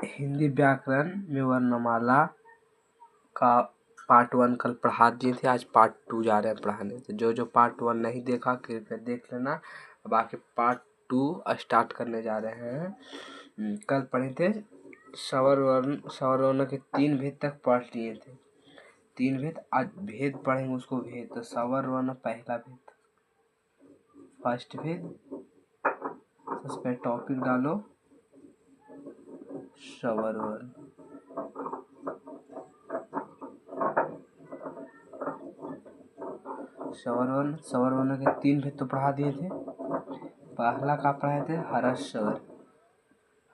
हिंदी व्याकरण में वर्णमाला का पार्ट 1 कल पढ़ा दिए थे। आज पार्ट 2 जा रहे हैं पढ़ाने। तो जो जो पार्ट 1 नहीं देखा कृपया देख लेना। अब आके पार्ट 2 स्टार्ट करने जा रहे हैं। कल पढ़े थे स्वर वर्ण के 3 भेद तक पढ़ लिए थे। 3 भेद, आज भेद पढ़ेंगे उसको भेद। तो स्वर वर्ण पहला भेद, फर्स्ट भेद। उस पर टॉपिक डालो स्वर वर्ण। स्वर वर्ण के 3 भेद तो पढ़ा दिए थे। पहला का पढ़ाए थे हर्ष स्वर।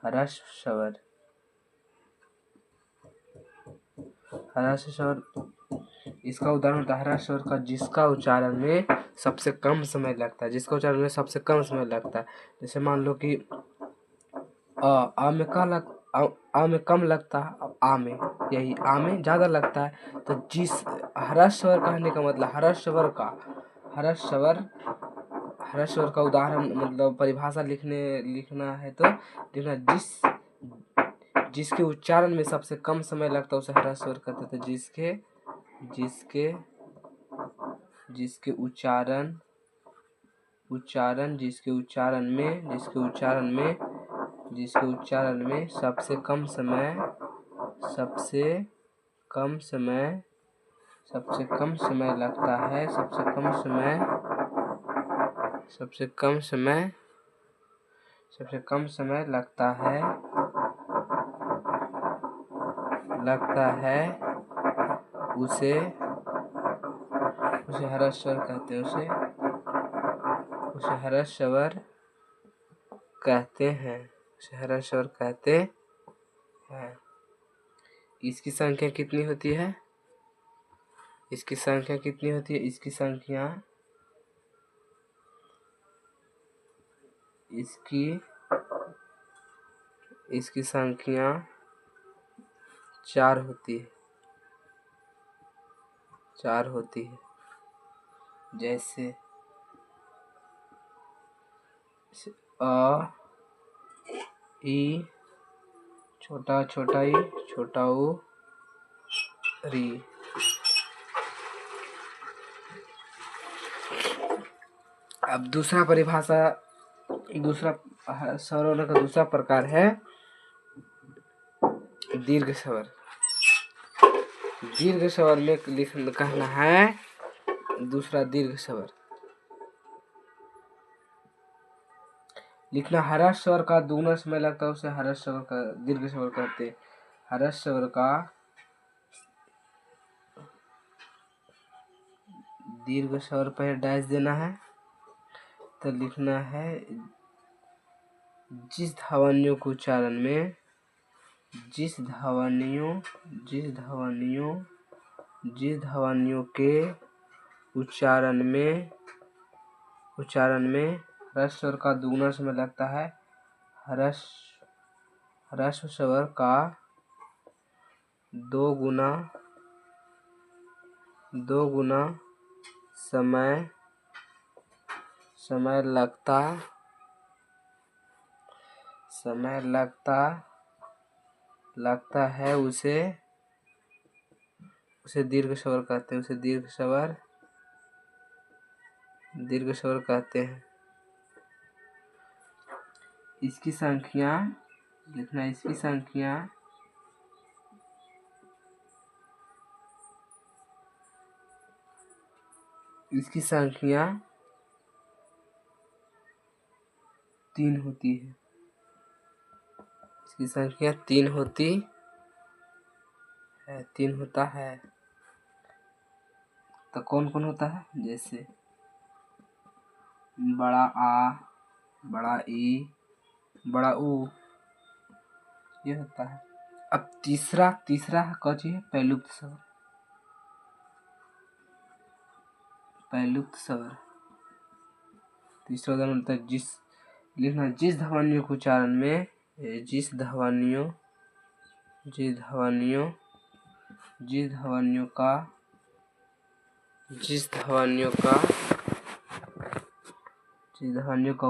हर्ष स्वर इसका उदाहरण होता है हर्ष स्वर का जिसका उच्चारण में सबसे कम समय लगता है। जिसका उच्चारण में सबसे कम समय लगता है। जैसे मान लो कि आ में कम लगता है, आ में यही आ में ज़्यादा लगता है। तो जिस हर्ष स्वर कहने का मतलब हर्ष स्वर का उदाहरण मतलब परिभाषा लिखना है तो लिखना जिसके उच्चारण में सबसे कम समय लगता है उसे हर्ष स्वर कहते थे। जिसके उच्चारण में सबसे कम समय लगता है। सबसे कम समय लगता है उसे हर्ष स्वर कहते हैं। उसे हर्ष स्वर कहते हैं। इसकी संख्या कितनी होती है? इसकी संख्या 4 होती है। जैसे अ, ई, छोटा ई, छोटा ऊ, री। अब दूसरा स्वर वर्ण का दूसरा प्रकार है दीर्घ स्वर। दीर्घ स्वर में कहना है दूसरा दीर्घ स्वर लिखना। हर्ष स्वर का दुगना समय लगता है उसे हर्ष स्वर का दीर्घ स्वर कहते हैं। हर्ष स्वर का दीर्घ स्वर पर डैश देना है तो लिखना है जिस ध्वनियों के उच्चारण में के उच्चारण में हर्ष स्वर का दुगना समय लगता है। हर्ष स्वर का 2 गुना समय लगता है उसे दीर्घ स्वर कहते हैं। दीर्घ स्वर कहते हैं। इसकी संख्या लिखना। इसकी संख्या 3 होती है। इसकी संख्या 3 होता है। तो कौन होता है? जैसे बड़ा आ, बड़ा ई, बड़ा ऊ, ये होता है। अब तीसरा कौन है? पैलुप्त स्वर। तीसरा उदाहरण होता है जिस ध्वनियों के उच्चारण में जिस ध्वनियों का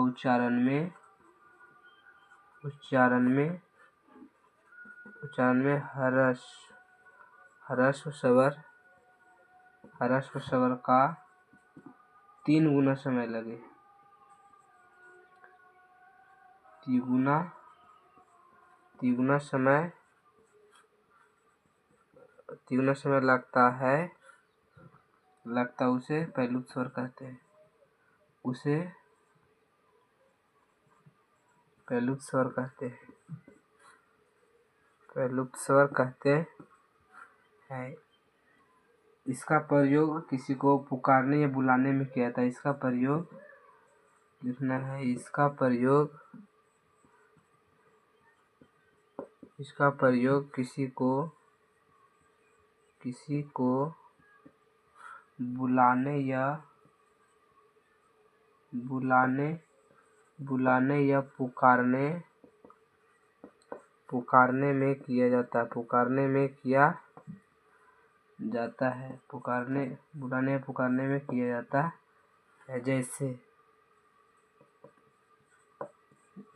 उच्चारण में उच्चारण में ह्रस्व स्वर का 3 गुना समय लगे। तिगुना समय लगता है, उसे पैलुत स्वर कहते हैं। उसे पैलुत स्वर कहते हैं। इसका प्रयोग किसी को पुकारने या बुलाने में किया जाता है। इसका प्रयोग लिखना है। इसका प्रयोग किसी को बुलाने या पुकारने में किया जाता है। बुलाने या पुकारने में किया जाता है।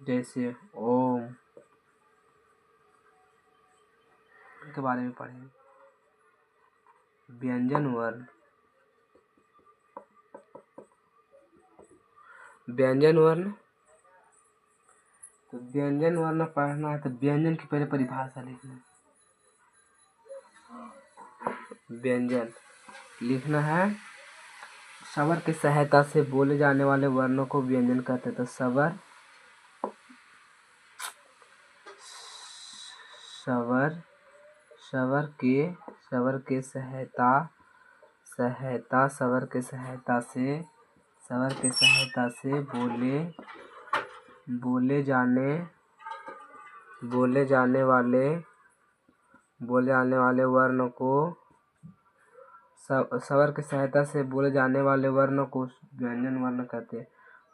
जैसे ओम के बारे में पढ़ें। व्यंजन वर्ण तो व्यंजन वर्ण पढ़ना है तो व्यंजन की पहले परिभाषा लिखना है। व्यंजन लिखना है। स्वर की सहायता से बोले जाने वाले वर्णों को व्यंजन कहते हैं। तो स्वर के सहायता से बोले जाने वाले वर्ण को स्वर की सहायता से बोले जाने वाले वर्ण को व्यंजन वर्ण कहते हैं।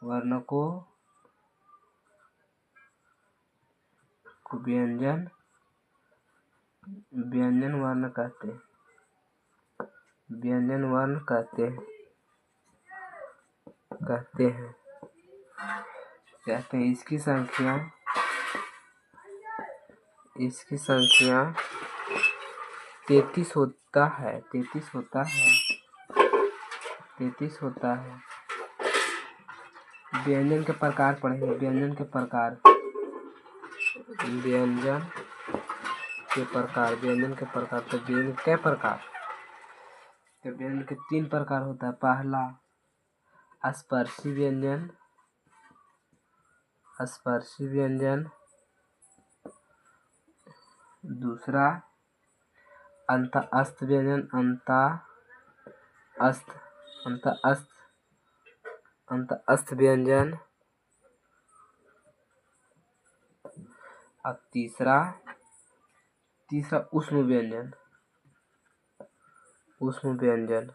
वर्ण को व्यंजन वर्ण कहते हैं। इसकी संख्या 33 होता है। व्यंजन के प्रकार पढ़ेंगे। व्यंजन के प्रकार तो व्यंजन के 3 प्रकार होता है। पहला स्पर्शी व्यंजन, दूसरा अंतःस्थ व्यंजन, और तीसरा ऊष्म व्यंजन।